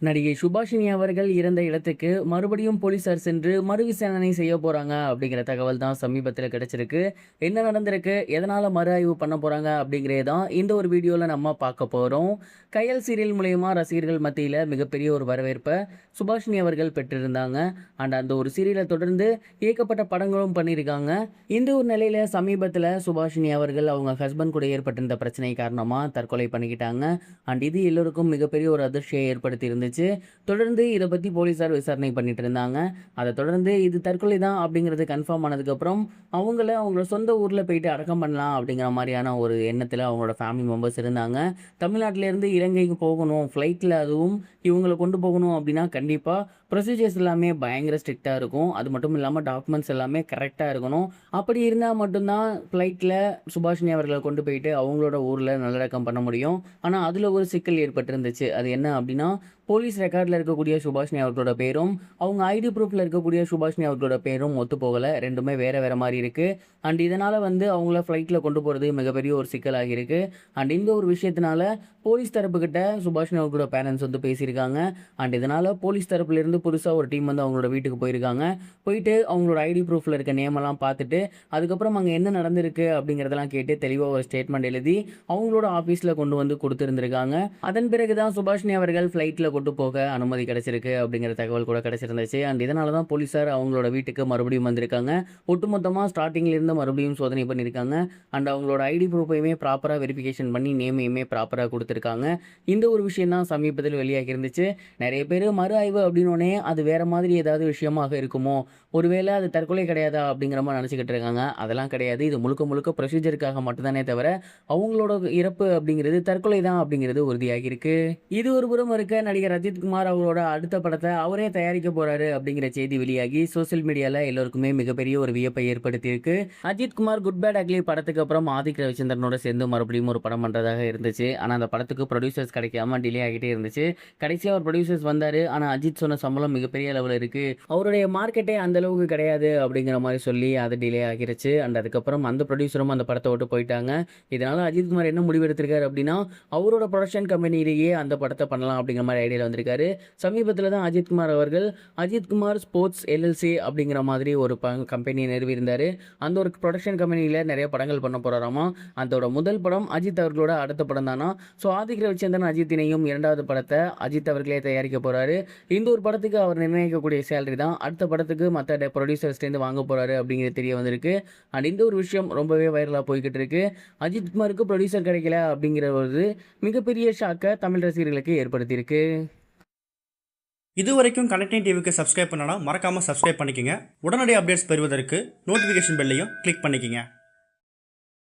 நடிகை சுபாஷினி அவர்கள் இறந்த இடத்துக்கு மறுபடியும் போலீசார் சென்று மறு விசாரணை செய்ய போறாங்க அப்படிங்கிற தகவல் தான் சமீபத்தில் கிடைச்சிருக்கு. என்ன நடந்திருக்கு, எதனால மறு ஆய்வு பண்ண போறாங்க அப்படிங்கிறே தான் இந்த ஒரு வீடியோவில் நம்ம பார்க்க போறோம். கயல் சீரியல் மூலயமா ரசிகர்கள் மத்தியில் மிகப்பெரிய ஒரு வரவேற்பை சுபாஷினி அவர்கள் பெற்றிருந்தாங்க. அண்ட் அந்த ஒரு சீரியலை தொடர்ந்து ஏகப்பட்ட படங்களும் பண்ணியிருக்காங்க. இந்த ஒரு நிலையில சமீபத்தில் சுபாஷினி அவர்கள் அவங்க ஹஸ்பண்ட் கூட ஏற்பட்டிருந்த பிரச்சனை காரணமாக தற்கொலை பண்ணிக்கிட்டாங்க. அண்ட் இது எல்லோருக்கும் மிகப்பெரிய ஒரு அதிர்ச்சியை ஏற்படுத்தி இருந்துச்சு. தொடர்ந்து இதை பற்றி போலீஸார் விசாரணை பண்ணிட்டு இருந்தாங்க. அதை தொடர்ந்து இது தற்கொலை தான் அப்படிங்கிறது கன்ஃபார்ம் ஆனதுக்கப்புறம் அவங்களோட சொந்த ஊரில் போயிட்டு அடக்கம் பண்ணலாம் அப்படிங்கிற மாதிரியான ஒரு எண்ணத்தில் அவங்களோட ஃபேமிலி மெம்பர்ஸ் இருந்தாங்க. தமிழ்நாட்டிலேருந்து இலங்கைக்கு போகணும் ஃப்ளைட்டில், அதுவும் இவங்களை கொண்டு போகணும் அப்படின்னா கண்டிப்பாக ப்ரொசீஜர்ஸ் எல்லாமே பயங்கர ஸ்ட்ரிக்டாக இருக்கும். அது மட்டும் இல்லாமல் டாக்குமெண்ட்ஸ் எல்லாமே கரெக்டாக இருக்கணும். அப்படி இருந்தால் மட்டும்தான் ஃப்ளைட்டில் சுபாஷினி அவர்களை கொண்டு போயிட்டு அவங்களோட ஊரில் நல்லடக்கம் பண்ண முடியும். ஆனால் அதில் ஒரு சிக்கல் ஏற்பட்டிருந்துச்சு. அது என்ன அப்படின்னா, போலீஸ் ரெக்கார்டில் இருக்கக்கூடிய சுபாஷினி அவர்களோட பேரும் அவங்க ஐடி ப்ரூஃபில் இருக்கக்கூடிய சுபாஷினி அவர்களோட பேரும் ஒத்து போகலை. ரெண்டுமே வேறு வேறு மாதிரி இருக்குது. அண்ட் இதனால் அவங்கள ஃப்ளைட்டில் கொண்டு போகிறது மிகப்பெரிய ஒரு சிக்கலாகி இருக்குது. அண்ட் இந்த ஒரு விஷயத்தினால போலீஸ் தரப்புக்கிட்ட சுபாஷினி அவர்களோட பேரண்ட்ஸ் பேசியிருக்காங்க. அண்ட் இதனால் போலீஸ் தரப்புலேருந்து புதுசாக ஒரு டீம் அவங்களோட வீட்டுக்கு போயிருக்காங்க. போயிட்டு அவங்களோட ஐடி ப்ரூஃபில் இருக்க நேமெல்லாம் பார்த்துட்டு அதுக்கப்புறம் அங்கே என்ன நடந்திருக்கு அப்படிங்கிறதெல்லாம் கேட்டு தெளிவாக ஒரு ஸ்டேட்மெண்ட் எழுதி அவங்களோட ஆஃபீஸில் கொண்டு கொடுத்துருந்துருக்காங்க. அதன் பிறகு தான் சுபாஷினி அவர்கள் ஃப்ளைட்டில் கொண்டு போக அனுமதி கிடைச்சிருக்கு அப்படிங்கிற தகவல் கூட கிடைச்சிருந்துச்சு. அண்ட் இதனால தான் போலீஸார் அவங்களோட வீட்டுக்கு மறுபடியும் வந்திருக்காங்க. ஒட்டுமொத்தமாக ஸ்டார்டிங்லேருந்து மறுபடியும் சோதனை பண்ணியிருக்காங்க. அண்ட் அவங்களோட ஐடி ப்ரூஃபையுமே ப்ராப்பராக வெரிஃபிகேஷன் பண்ணி நேமையுமே ப்ராப்பராக கொடுத்துருக்காங்க. இந்த ஒரு விஷயம் தான் சமீபத்தில் வெளியாகி இருந்துச்சு. நிறைய பேர் மறு ஆய்வு அப்படின்னோடனே அது வேறு மாதிரி ஏதாவது விஷயமாக இருக்குமோ, ஒருவேளை அது தற்கொலை கிடையாதா அப்படிங்கிற மாதிரி நினச்சிக்கிட்டு இருக்காங்க. அதெல்லாம் கிடையாது. இது முழுக்க முழுக்க ப்ரொசீஜருக்காக மட்டும்தானே தவிர அவங்களோட இறப்பு அப்படிங்கிறது தற்கொலை தான் அப்படிங்கிறது உறுதியாகி இருக்கு. இது ஒரு புறம் இருக்க, நடிகர் அஜித் குமார் அவரோட அடுத்த படத்தை அவரே தயாரிக்க போறாரு அப்படிங்கிற செய்தி வெளியாகி சோசியல் மீடியாவில் எல்லோருக்குமே மிகப்பெரிய ஒரு வியப்பை ஏற்படுத்தியிருக்கு. Ajith Kumar good bad ugly படத்துக்கு அப்புறம் ஆதிக் ரவிச்சந்திரனோட சேர்ந்து மறுபடியும் ஒரு படம் பண்ணுறதாக இருந்துச்சு. ஆனால் அந்த படத்துக்கு ப்ரொடியூசர்ஸ் கிடைக்காம டிலே ஆகிட்டே இருந்துச்சு. கடைசியாக ஒரு ப்ரொடியூசர்ஸ் வந்தார். ஆனால் அஜித் சொன்ன சம்பளம் மிகப்பெரிய அளவில் இருக்குது, அவருடைய மார்க்கெட்டே அந்த அளவுக்கு கிடையாது அப்படிங்கிற மாதிரி சொல்லி அது டிலே ஆகிருச்சு. அண்ட் அதுக்கப்புறம் அந்த ப்ரொடியூசரும் அந்த படத்தை விட்டு போயிட்டாங்க. இதனால் அஜித் குமார் என்ன முடிவு எடுத்திருக்காரு அப்படின்னா, அவரோட ப்ரொடக்ஷன் கம்பெனிலேயே அந்த படத்தை பண்ணலாம் அப்படிங்கிற மாதிரி ஐடியாவில் வந்திருக்காரு. சமீபத்தில் தான் அஜித் குமார் அவர்கள் அஜித் குமார் ஸ்போர்ட்ஸ் எல்எல்சி அப்படிங்கிற மாதிரி ஒரு கம்பெனியை நிறுவியிருந்தார். அந்த ஒரு ப்ரொடக்ஷன் கம்பெனியில் நிறைய படங்கள் பண்ண போகிறாராமா. அதோட முதல் படம் அஜித் அவர்களோட அடுத்த படம் தானா. ஸோ ஆதிக் ரவிச்சந்திரன் அஜித்தினையும் இரண்டாவது படத்தை அஜித் அவர்களே தயாரிக்க போகிறாரு. இந்த ஒரு படத்துக்கு அவர் நிர்ணயிக்கக்கூடிய சேலரி தான் அடுத்த படத்துக்கு மற்ற ப்ரொடியூசர்ஸ்லேருந்து வாங்க போகிறாரு அப்படிங்கிறது தெரிய வந்திருக்கு. அண்ட் இந்த ஒரு விஷயம் ரொம்பவே வைரலாக போய்கிட்டு இருக்கு. அஜித் குமாருக்கு ப்ரொடியூசர் கிடைக்கல அப்படிங்கிற ஒரு மிகப்பெரிய ஷாக்கை தமிழ் ரசிகர்களுக்கு ஏற்படுத்தியிருக்கு. இது வரைக்கும் கனெக்டிங் டிவிக்கு சப்ஸ்கிரைப் பண்ணனா மறக்காமல் சப்ஸ்கிரைப் பண்ணிக்கங்க. உடனடி அப்டேட்ஸ் பெறுவதற்கு நோட்டிஃபிகேஷன் பெல்லையும் கிளிக் பண்ணிக்கங்க.